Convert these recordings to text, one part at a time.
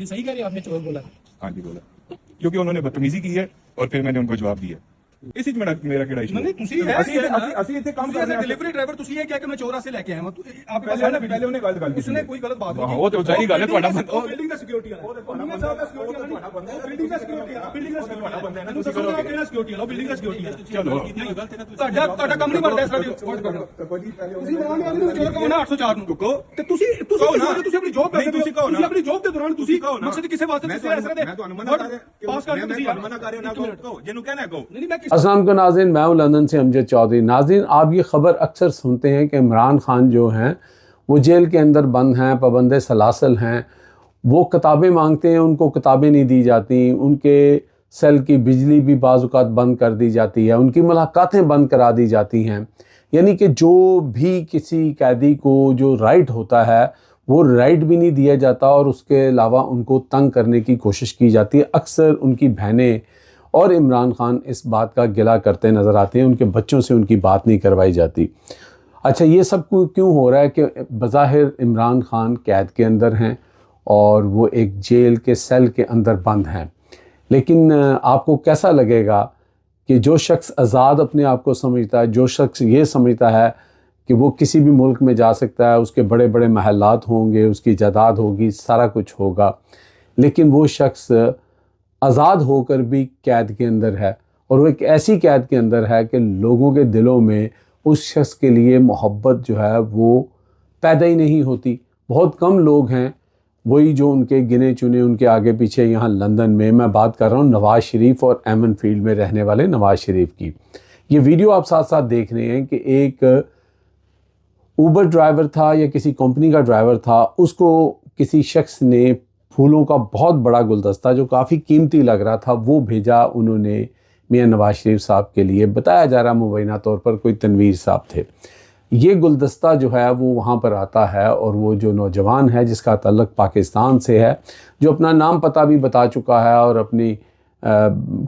ये सही कह रहे आपने चोर बोला? हाँ जी बोला, क्योंकि उन्होंने बदतमीजी की है और फिर मैंने उनको जवाब दिया। इसी मेरा केड़ा इशू नहीं ਤੁਸੀਂ ਹੈ ਅਸੀਂ ਇੱਥੇ ਕੰਮ ਕਰ ਰਹੇ ਹਾਂ डिलीवरी ड्राइवर ਤੁਸੀਂ ਇਹ ਕਿਹਾ ਕਿ मैं चोरा से लेके आया हूं आपके पास है ना पहले उन्हें गलत गल उसने कोई गलत बात नहीं। वो तो सही गल है ਤੁਹਾਡਾ ਉਹ ਬਿਲਡਿੰਗ ਦਾ ਸਿਕਿਉਰਿਟੀ ਵਾਲਾ ਉਹ ਸਾਹਿਬ ਦਾ ਸਿਕਿਉਰਿਟੀ ਵਾਲਾ ਬਿਲਡਿੰਗ ਦਾ ਸਿਕਿਉਰਿਟੀ ਵਾਲਾ ਬਿਲਡਿੰਗ ਦਾ ਸਿਕਿਉਰਿਟੀ ਵਾਲਾ ਮੈਨੂੰ ਦੱਸੋ ਨਾ ਕਿਹੜਾ ਸਿਕਿਉਰਿਟੀ ਵਾਲਾ ਬਿਲਡਿੰਗ ਦਾ ਸਿਕਿਉਰਿਟੀ ਵਾਲਾ ਚਲੋ ਤੁਹਾਡਾ ਕੰਮ ਨਹੀਂ ਬਣਦਾ ਇਸ ਤਰ੍ਹਾਂ ਦੀ ਰਿਪੋਰਟ ਕਰਨਾ ਤੁਸੀਂ ਬੋਲਦੇ ਆਦਮੀ ਨੂੰ ਚੋਰ ਕਹੋ ਨਾ 804 ਨੂੰ ਕਹੋ ਤੇ ਤੁਸੀਂ ਆਪਣੀ ਜੌਬ ਕਰਦੇ ਹੋ ਤੁਸੀਂ ਆਪਣੀ ਜੌਬ ਦੇ ਦੌਰਾਨ ਤੁਸੀਂ ਮਕਸਦ ਕਿਸੇ ਵਾਸਤੇ ਤੁਸੀਂ ਇਸ ਤਰ੍ਹਾਂ ਦੇ ਮੈਂ ਤੁਹਾਨੂੰ ਮਨਾ ਕਰ ਰਿਹਾ ਪਾਸ ਕਰ ਤੁਸੀਂ ਮਨਾ ਕਰ ਰਿਹਾ ਨਾ ਕਹੋ ਜਿਹਨੂੰ ਕਹਿਣਾ ਕਹੋ। नहीं मैं अस्सलाम वालेकुम नाज़रीन, मैं हूं लंदन से अमजद चौधरी। नाज़रीन, आप ये ख़बर अक्सर सुनते हैं कि इमरान खान जो हैं वो जेल के अंदर बंद हैं, पाबंद सलासल हैं, वो किताबें मांगते हैं, उनको किताबें नहीं दी जाती, उनके सेल की बिजली भी बाज़ औक़ात बंद कर दी जाती है, उनकी मुलाकातें बंद करा दी जाती हैं। यानी कि जो भी किसी कैदी को जो राइट होता है वो राइट भी नहीं दिया जाता और उसके अलावा उनको तंग करने की कोशिश की जाती है। अक्सर उनकी बहनें और इमरान खान इस बात का गिला करते नज़र आते हैं, उनके बच्चों से उनकी बात नहीं करवाई जाती। अच्छा, ये सब क्यों हो रहा है कि बज़ाहिर इमरान खान कैद के अंदर हैं और वो एक जेल के सेल के अंदर बंद हैं, लेकिन आपको कैसा लगेगा कि जो शख्स आज़ाद अपने आप को समझता है, जो शख्स ये समझता है कि वो किसी भी मुल्क में जा सकता है, उसके बड़े बड़े महलात होंगे, उसकी जायदाद होगी, सारा कुछ होगा, लेकिन वो शख्स आज़ाद होकर भी कैद के अंदर है और वो एक ऐसी कैद के अंदर है कि लोगों के दिलों में उस शख्स के लिए मोहब्बत जो है वो पैदा ही नहीं होती। बहुत कम लोग हैं, वही जो उनके गिने चुने उनके आगे पीछे यहाँ लंदन में, मैं बात कर रहा हूँ नवाज़ शरीफ और एमन फील्ड में रहने वाले नवाज़ शरीफ की। ये वीडियो आप साथ साथ देख रहे हैं कि एक ऊबर ड्राइवर था या किसी कंपनी का ड्राइवर था, उसको किसी शख्स ने फूलों का बहुत बड़ा गुलदस्ता जो काफ़ी कीमती लग रहा था वो भेजा उन्होंने मियां नवाज शरीफ साहब के लिए। बताया जा रहा मुबैना तौर पर कोई तनवीर साहब थे। ये गुलदस्ता जो है वो वहाँ पर आता है और वो जो नौजवान है जिसका तल्लुक़ पाकिस्तान से है, जो अपना नाम पता भी बता चुका है और अपनी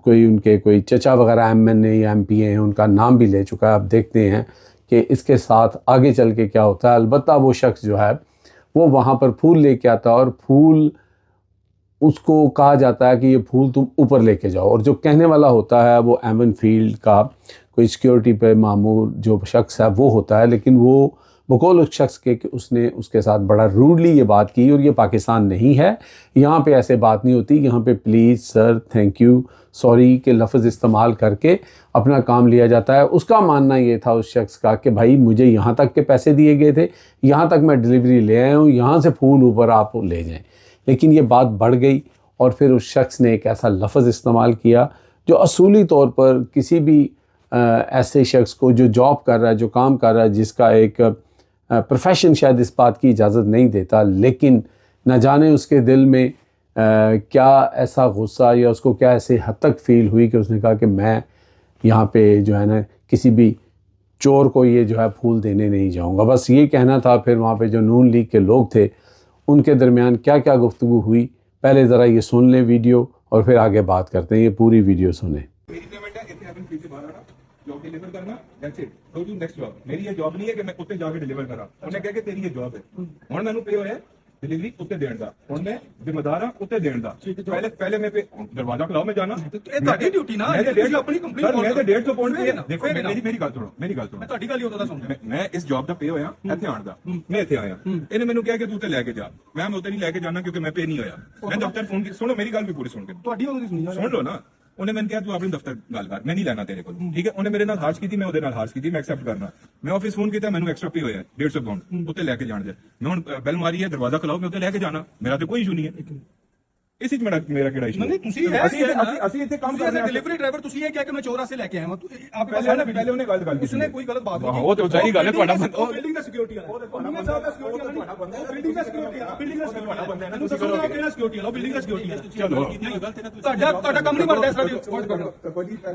कोई चचा वगैरह MNA या MP हैं उनका नाम भी ले चुका है। अब देखते हैं कि इसके साथ आगे चल के क्या होता है। अलबत्ता वो शख्स जो है वो वहाँ पर फूल लेके आता है और फूल उसको कहा जाता है कि ये फूल तुम ऊपर लेके जाओ, और जो कहने वाला होता है वो एमन फील्ड का कोई सिक्योरिटी पे मामूर जो शख्स है वो होता है, लेकिन वो बकौल उस शख्स के कि उसने उसके साथ बड़ा रूडली ये बात की। और ये पाकिस्तान नहीं है, यहाँ पे ऐसे बात नहीं होती। यहाँ पे please, sir, thank you, sorry के लफ्ज़ इस्तेमाल करके अपना काम लिया जाता है। उसका मानना ये था उस शख्स का कि भाई मुझे यहाँ तक के पैसे दिए गए थे, यहाँ तक मैं डिलीवरी ले आया हूँ, यहाँ से फूल ऊपर आप ले जाएँ। लेकिन ये बात बढ़ गई और फिर उस शख्स ने एक ऐसा लफ्ज़ इस्तेमाल किया जो असूली तौर पर किसी भी ऐसे शख्स को जो जॉब कर रहा है, जो काम कर रहा है, जिसका एक प्रोफेशन शायद इस बात की इजाज़त नहीं देता, लेकिन न जाने उसके दिल में क्या ऐसा गुस्सा या उसको क्या ऐसे हद तक फ़ील हुई कि उसने कहा कि मैं यहाँ पे जो है ना किसी भी चोर को ये जो है फूल देने नहीं जाऊँगा। बस ये कहना था। फिर वहाँ पे जो नून लीग के लोग थे उनके दरमियान क्या क्या गुफ्तगू हुई, पहले ज़रा ये सुन लें वीडियो और फिर आगे बात करते हैं। ये पूरी वीडियो सुने। जॉब डिलीवर करना, that's it, go to next job. मेरी ये जॉब नहीं है कि मैं उत्ते जाके डिलीवर करा। उन्हें कह के तेरी ये जॉब है, हुण मैनू पे होया डिलीवरी उत्ते देण दा, हुण मैं जिम्मेदार हां उत्ते देण दा। पहले मैं पे दरवाजा खलाओ मैं जाना, ਇਹ ਤੁਹਾਡੀ ਡਿਊਟੀ ਨਾ ਹੈ, ਤੁਸੀਂ ਆਪਣੀ ਕੰਪਲੀਟ सर मैं तो 150 पौंड पे देखो मेरी गल सुनो, मेरी गल ਮੈਂ सुनो। ਤੁਹਾਡੀ ਗੱਲ ਹੀ ਉਦੋਂ ਦਾ ਸੁਣਦਾ। मैं इस जॉब ਦਾ पे ਹੋਇਆ ਇੱਥੇ ਆਣ ਦਾ, ਮੈਂ ਇੱਥੇ ਆਇਆ, ਇਹਨੇ ਮੈਨੂੰ ਕਿਹਾ ਕਿ ਤੂੰ ਤੇ ਲੈ ਕੇ ਜਾ। ਮੈਂ ਉੱਤੇ ਨਹੀਂ ਲੈ ਕੇ ਜਾਣਾ ਕਿਉਂਕਿ ਮੈਂ पे नहीं ਹੋਇਆ। मैं दफ्तर फोन की सुनो, मेरी गल भी पूरी सुन के ਤੁਹਾਡੀ ਉਦੋਂ ਦੀ ਸੁਣੀ ਜਾ। सुन लो ना। उन्हें मैंने कहा तू अपने दफ्तर गल कर, मैं नहीं लेना तेरे को, ठीक है। उन्हें मेरे नाल हार्श की, मैं ओदे नाल हार्श की, मैं एक्सेप्ट करना। मैं ऑफिस फोन किया, मैंने एक्स्ट्रा पे होया 150 पाउंड उत्ते लेके जान दे। मैं हुण बेल मारी है, दरवाजा खलाओ, मैं उत्ते लेके जाना, मेरा तो कोई इशू नहीं है। इसी च मेरा केड़ा इशू नहीं ਤੁਸੀਂ ਹੈ ਅਸੀਂ ਇੱਥੇ ਕੰਮ ਕਰ ਰਹੇ ਹਾਂ। डिलीवरी ड्राइवर ਤੁਸੀਂ ਇਹ ਕਿਹਾ कि मैं चोरा से लेके आया हूं आपके पास है ना पहले उन्हें गलत गल की, उसने कोई गलत बात नहीं। वो तो सही गल है ਤੁਹਾਡਾ बिल्डिंग ਦਾ ਸਿਕਿਉਰਿਟੀ ਵਾਲਾ ਉਹ ਸਾਹਿਬ ਦਾ ਸਿਕਿਉਰਿਟੀ ਵਾਲਾ ਬਿਲਡਿੰਗ ਦਾ ਸਿਕਿਉਰਿਟੀ ਵਾਲਾ ਬਿਲਡਿੰਗ ਦਾ ਸਿਕਿਉਰਿਟੀ ਵਾਲਾ ਮੈਨੂੰ ਦੱਸੋ ਨਾ ਕਿਹੜਾ ਸਿਕਿਉਰਿਟੀ ਵਾਲਾ ਬਿਲਡਿੰਗ ਦਾ ਸਿਕਿਉਰਿਟੀ ਵਾਲਾ ਚਲੋ ਤੁਹਾਡਾ ਕੰਮ ਨਹੀਂ ਬਣਦਾ ਇਸ ਤਰ੍ਹਾਂ ਦੀ ਰਿਪੋਰਟ ਕਰਨਾ।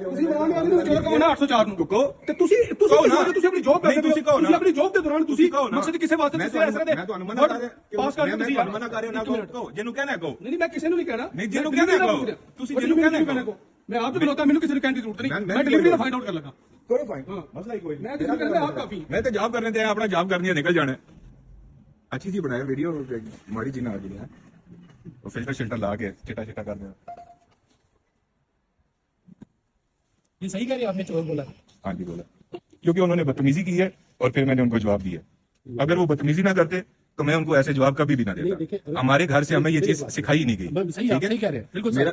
ਤੁਸੀਂ ਬੋਲਦੇ ਆਦਮੀ ਨੂੰ ਚੋਰ ਕਹੋ ਨਾ 804 ਨੂੰ ਕਹੋ ਤੇ ਤੁਸੀਂ ਆਪਣੀ ਜੌਬ ਕਰਦੇ ਹੋ, ਤੁਸੀਂ ਆਪਣੀ ਜੌਬ ਦੇ ਦੌਰਾਨ ਤੁਸੀਂ ਮਕਸਦ ਕਿਸੇ ਵਾਸਤੇ ਤੁਸੀਂ ਇਸ ਤਰ੍ਹਾਂ ਦੇ ਮੈਂ ਤੁਹਾਨੂੰ ਮਨਾ ਕਰ ਰਿਹਾ, ਪਾਸ ਕਰ ਮੈਂ ਤੁਹਾਨੂੰ ਮਨਾ ਕਰ ਰਿਹਾ ਨਾ ਕਹੋ, ਜਿਹਨੂੰ ਕਹਿਣਾ ਕਹੋ। ਨਹੀਂ ਮੈਂ ਕਿਸੇ ਨੂੰ ਨਹੀਂ ਕਹਿਣਾ, ਨਹੀਂ ਜਿਹਨੂੰ ਕਹਿਣਾ ਕਹੋ, ਤੁਸੀਂ ਜਿਹਨੂੰ ਕਹਿਣਾ ਕਹੋ। मैं आप तो खलोता, मैंने किसी ने कहने की जरूरत नहीं, मैं डिलीवरी का फाइंड आउट कर लगा। करो फाइन, मसला ही कोई नहीं। मैं किसी को कहता आप काफी, मैं तो जॉब करने थे, अपना जॉब करनी है, निकल जाना है। अच्छी सी बनाया वीडियो, माड़ी जी ना आ गई है। वो फिल्टर शिल्टर ला के चिटा चिटा कर देना। ये सही कह रहे हैं, आपने चोर बोला। हाँ जी बोला, क्योंकि उन्होंने बदतमीजी की है और फिर मैंने उनको जवाब दिया। अगर वो बदतमीजी ना करते तो मैं उनको ऐसे जवाब कभी भी ना देता। हमारे घर से हमें ये चीज सिखाई नहीं गई। सही, आप सही कह रहे हैं, बिल्कुल मेरा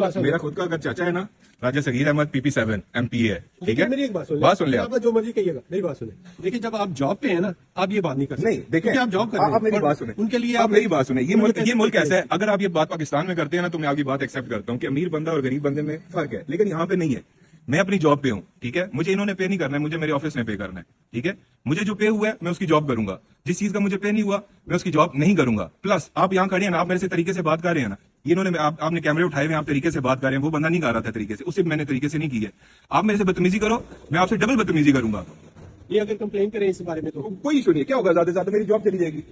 सही। मेरा खुद का अगर चाचा है ना, राजा सगीर अहमद PP7 MP है, ठीक है। मेरी एक बात सुन ले आप। जो मर्जी कहिएगा, मेरी बात सुने। देखिए, जब आप जॉब पे हैं ना, आप ये बात नहीं कर सकते। नहीं देखिए, क्योंकि आप जॉब कर रहे हैं। आप मेरी बात सुने, उनके लिए आप मेरी बात सुने। ये मुल्क ऐसा है, अगर आप ये बात पाकिस्तान में करते हैं ना तो मैं आपकी बात एक्सेप्ट करता हूँ कि अमीर बंदा और गरीब बंदे में फर्क है, लेकिन यहाँ पे नहीं है। मैं अपनी जॉब पे हूँ, ठीक है। मुझे इन्होंने पे नहीं करना है, मुझे मेरे ऑफिस ने पे करना है, ठीक है। मुझे जो पे हुआ है मैं उसकी जॉब करूंगा, जिस चीज का मुझे पे नहीं हुआ मैं उसकी जॉब नहीं करूंगा। प्लस आप यहाँ खड़े हैं ना, आप मेरे से तरीके से बात कर रहे हैं ना, ये इन्होंने आपने कैमरे उठाए हुए, आप तरीके से बात कर रहे हैं। वो बंदा नहीं कर रहा था तरीके से, उससे मैंने तरीके से नहीं की है। आप मेरे से बदतमीजी करो, मैं आपसे डबल बदतमीजी करूंगा। ये अगर कंप्लेन करें इस बारे में तो कोई इशू नहीं है, क्या होगा, ज्यादा से ज्यादा मेरी जॉब चली जाएगी।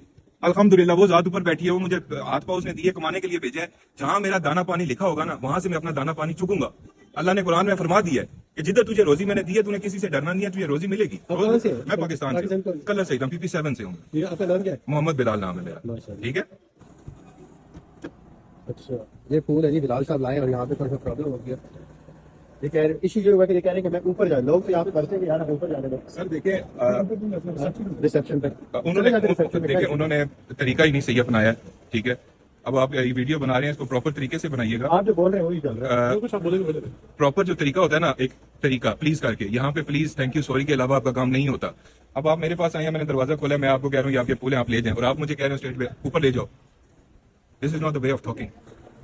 अल्हम्दुलिल्लाह वो जात ऊपर बैठी है, वो मुझे हाथ पाँव उसने दिए, कमाने के लिए भेजा है। जहां मेरा दाना पानी लिखा होगा ना, वहां से मैं अपना दाना पानी चुकूंगा। अल्लाह ने कुरान में फरमा दिया है कि जिधर तुझे रोजी मैंने दी है, तूने किसी से डरना नहीं है, तुझे रोजी मिलेगी। कहाँ से? मैं पाकिस्तान से, कलर से एकदम PP7 से हूँ। ये आपका नाम क्या है? मोहम्मद बिलाल नाम है मेरा, ठीक है। अच्छा, ये फूल है जी, बिलाल साहब लाए और यहाँ पे थोड़ा सा प्रॉब्लम हो गया। ये कह रहे, इश्यू ये हुआ कि ये कह रहे हैं कि मैं ऊपर जा, लोग तो यहाँ पे करते हैं कि यार हम ऊपर जाने दो। सर देखिए, रिसेप्शन पे उन्होंने तरीका ही नहीं सही अपनाया, ठीक है। अब आप ये वीडियो बना रहे हैं, इसको प्रॉपर तरीके से बनाइएगा। आप जो बोल रहे हैं वही चल रहा है, कुछ आप बोलेंगे। प्रॉपर जो तरीका होता है ना, एक तरीका प्लीज करके, यहाँ पे प्लीज थैंक यू सॉरी के अलावा आपका काम नहीं होता। अब आप मेरे पास आए हैं, मैंने दरवाजा खोला, मैं आपको कह रहा हूँ ये आपके पुल है, आप ले जाएं, और आप मुझे कह रहे हो स्टेज पे ऊपर ले जाओ। This is not the way of talking.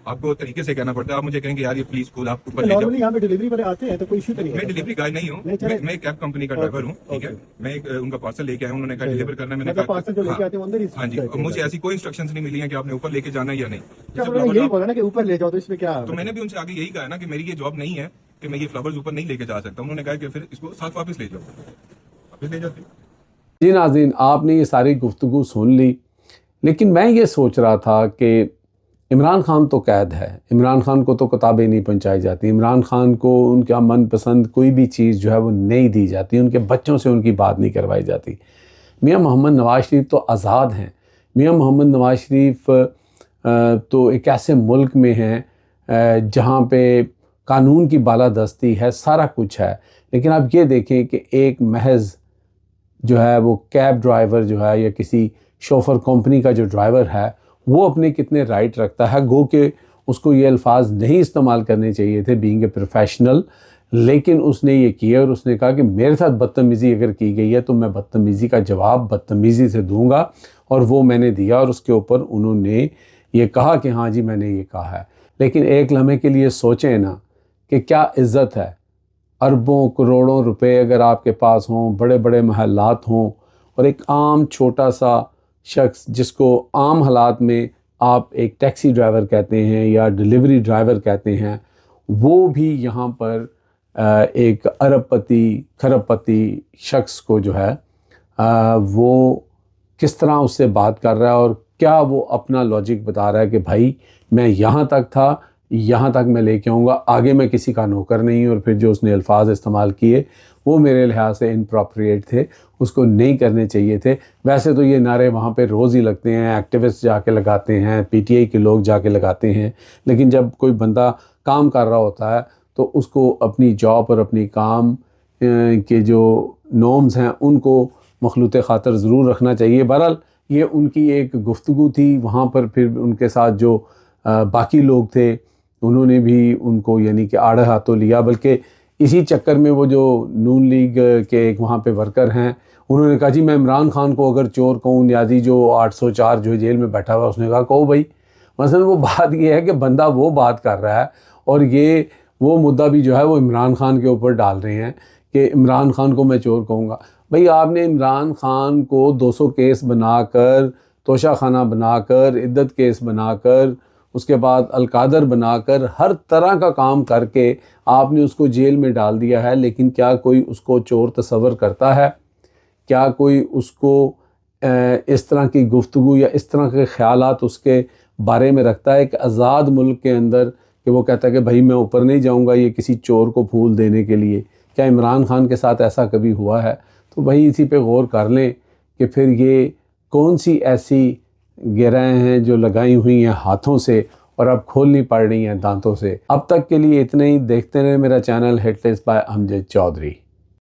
आपको तरीके से कहना पड़ता है। आप मुझे कहेंगे यार ये प्लीज पुल आप ऊपर ले जाओ। नॉर्मली यहाँ पे डिलीवरी वाले आते हैं तो कोई इशू नहीं है। मैं डिलीवरी गाय नहीं हूँ, मैं कैब कंपनी का ड्राइवर हूँ, ठीक है। मैं उनका पार्सल लेके आया हूँ, उन्होंने कहा डिलीवर करना है, मैंने कहा पार्सल जो लेके आते हैं अंदर ही। हाँ जी, मुझे ऐसी कोई इंस्ट्रक्शंस नहीं मिली है कि आपने ऊपर लेके जाना है या नहीं। यही बोला ना कि ऊपर ले जाओ, तो इसमें क्या? तो मैंने भी उनसे आगे यही कहा ना कि मेरी ये जॉब नहीं है कि मैं ये फ्लावर्स ऊपर नहीं लेके जा सकता। उन्होंने कहा कि फिर इसको साथ वापस ले जाओ, वापस ले जाते। जी नाज़रीन, आपने ये सारी गुफ्तगू सुन ली, लेकिन मैं ये सोच रहा था कि इमरान खान तो कैद है, इमरान खान को तो किताबें नहीं पहुंचाई जाती, इमरान खान को उनका मनपसंद कोई भी चीज़ जो है वो नहीं दी जाती, उनके बच्चों से उनकी बात नहीं करवाई जाती। मियां मोहम्मद नवाज शरीफ तो आज़ाद हैं। मियां मोहम्मद नवाज शरीफ तो एक ऐसे मुल्क में हैं जहाँ पे कानून की बालादस्ती है, सारा कुछ है। लेकिन आप ये देखें कि एक महज जो है वो कैब ड्राइवर जो है या किसी शोफर कंपनी का जो ड्राइवर है, वो अपने कितने राइट रखता है। गो के उसको ये अल्फाज नहीं इस्तेमाल करने चाहिए थे बीइंग ए प्रोफेशनल, लेकिन उसने ये किया और उसने कहा कि मेरे साथ बदतमीज़ी अगर की गई है तो मैं बदतमीज़ी का जवाब बदतमीज़ी से दूंगा, और वो मैंने दिया। और उसके ऊपर उन्होंने ये कहा कि हाँ जी मैंने ये कहा है। लेकिन एक लम्हे के लिए सोचें ना कि क्या इज़्ज़त है। अरबों करोड़ों रुपए अगर आपके पास हों, बड़े बड़े महल्लात हों, और एक आम छोटा सा शख्स जिसको आम हालात में आप एक टैक्सी ड्राइवर कहते हैं या डिलीवरी ड्राइवर कहते हैं, वो भी यहाँ पर एक अरबपति खरबपति शख्स को जो है वो किस तरह उससे बात कर रहा है, और क्या वो अपना लॉजिक बता रहा है कि भाई मैं यहाँ तक था, यहाँ तक मैं लेके आऊँगा, आगे मैं किसी का नौकर नहीं। और फिर जो उसने अल्फाज इस्तेमाल किए वो मेरे लिहाज से इनप्रोप्रिएट थे, उसको नहीं करने चाहिए थे। वैसे तो ये नारे वहाँ पे रोज़ ही लगते हैं, एक्टिविस्ट जाके लगाते हैं, PTI के लोग जाके लगाते हैं, लेकिन जब कोई बंदा काम कर रहा होता है तो उसको अपनी जॉब और अपनी काम के जो नॉर्म्स हैं उनको मखलूत ख़ातर ज़रूर रखना चाहिए। बहरहाल ये उनकी एक गुफ्तगू थी वहाँ पर। फिर उनके साथ जो बाकी लोग थे उन्होंने भी उनको यानी कि आड़े हाथों लिया, बल्कि इसी चक्कर में वो जो नून लीग के एक वहाँ पे वर्कर हैं उन्होंने कहा जी मैं इमरान खान को अगर चोर कहूँ, न्याजी जो 804 जो जेल में बैठा हुआ, उसने कहा कहो भाई। मसलन वो बात ये है कि बंदा वो बात कर रहा है और ये वो मुद्दा भी जो है वो इमरान खान के ऊपर डाल रहे हैं कि इमरान खान को मैं चोर कहूँगा। भाई आपने इमरान खान को 200 केस बनाकर, तोशा खाना बनाकर, इद्दत केस बनाकर, उसके बाद अलकादर बनाकर, हर तरह का काम करके आपने उसको जेल में डाल दिया है। लेकिन क्या कोई उसको चोर तस्वर करता है? क्या कोई उसको इस तरह की गुफ्तगू या इस तरह के ख्यालात उसके बारे में रखता है कि आज़ाद मुल्क के अंदर कि वो कहता है कि भाई मैं ऊपर नहीं जाऊंगा ये किसी चोर को फूल देने के लिए? क्या इमरान खान के साथ ऐसा कभी हुआ है? तो भाई इसी पे गौर कर लें कि फिर ये कौन सी ऐसी गिराए हैं, जो लगाई हुई हैं हाथों से और अब खोलनी पड़ रही हैं दांतों से। अब तक के लिए इतने ही। देखते रहे मेरा channel headlines by Amjad Chaudhary.